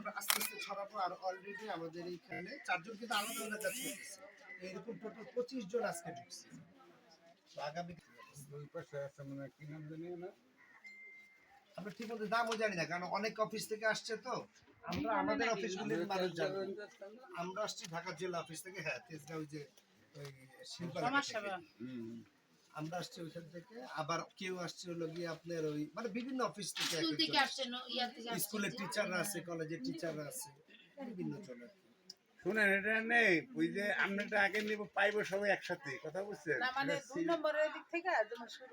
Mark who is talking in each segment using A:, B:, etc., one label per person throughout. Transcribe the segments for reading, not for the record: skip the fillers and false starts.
A: আমরা আস্তে আস্তে ছড়াবো। আর অলরেডি আমাদের এইখানে 4 জন কিন্তু আলাদা আলাদা কাজ করতেছে। এরকম টোটাল 25 জন আজকে ঢুকছে। আগামী
B: দুই পাশে আছে মানে কি নাম জানি না,
A: আমরা ঠিক মতো দামও জানি না, কারণ অনেক অফিস থেকে আসছে তো। আমরা আমাদের অফিসগুলির মানুষ জানি। আমরা আসছি ঢাকা জেলা অফিস থেকে, হ্যাঁ তেজগাঁও যে ওই শিল্পালা থেকে। আমরা আসছি ওইখান থেকে, আবার কেউ আসছে হলো গিয়ে আপনার ওই মানে বিভিন্ন অফিস থেকে, স্কুলের টিচাররা আছে, কলেজের টিচাররা আছে, বিভিন্ন জন আর কি।
B: শুনেন এটা নেই, ওই যে আমরা আগে নিব পাইবো সবাই একসাথে, কথা বুঝছেন?
C: মানে 2 নম্বরের দিক থেকে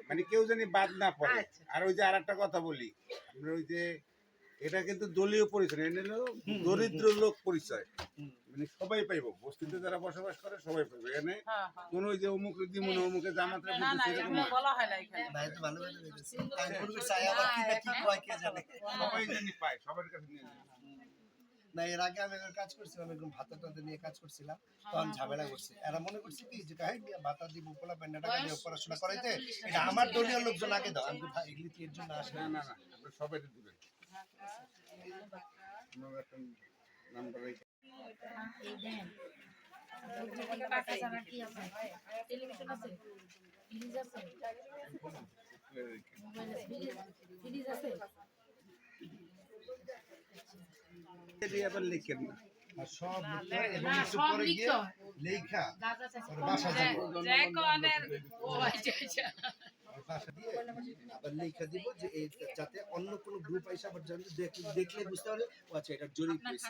B: মানে কেউ জানি বাদ না পড়ে। আর ওই যে আরেকটা কথা বলি, আমরা ওই যে এটা কিন্তু দলীয় পরিচয়, এটা হলো দরিদ্র লোক পরিচয়, মানে সবাই পাইবো, বস্তিতে যারা বসবাস করে সবাই পাইবো। এখানে কোন ওই যে অমুক দিমুন অমুকে জামাতের
C: বলা হয় না এখানে।
A: ভালো ভালো লেগেছে। আমি মনে করছি আবার কি না কি কয় কে জানে।
B: সবাই জানি পায়, সবার কাছে নিয়ে যায়।
A: না এর আগে আমি কাজ করছিলাম, এরকম ভাতা টাতা নিয়ে কাজ করছিলাম, তখন ঝামেলা করছে। এরা মনে করছে কি যে কাহিনী ভাতা দিব, পোলা পান্না টাকা দিয়ে পড়াশোনা করাইতে, এটা আমার দলীয় লোকজন আগে দাও। আমি ভাই এগুলি কি এর জন্য আসে
B: না না না, আপনি সবাই দিবেন। নাম্বার
D: এই দেন টেলিভিশন আছে, ফ্রিজ আছে, মোবাইল আছে, ফ্রিজ আছে।
B: আবার লিখেন না,
A: আর সব লিখতে হয় এবং একটু পরে গিয়ে লেখা বাসা যাবো, বাসা দিয়ে আবার লেখা দিব যে যাতে অন্য কোনো গ্রুপ আইসা আবার দেখলে বুঝতে পারে ও আচ্ছা এটা জরিপ হয়েছে।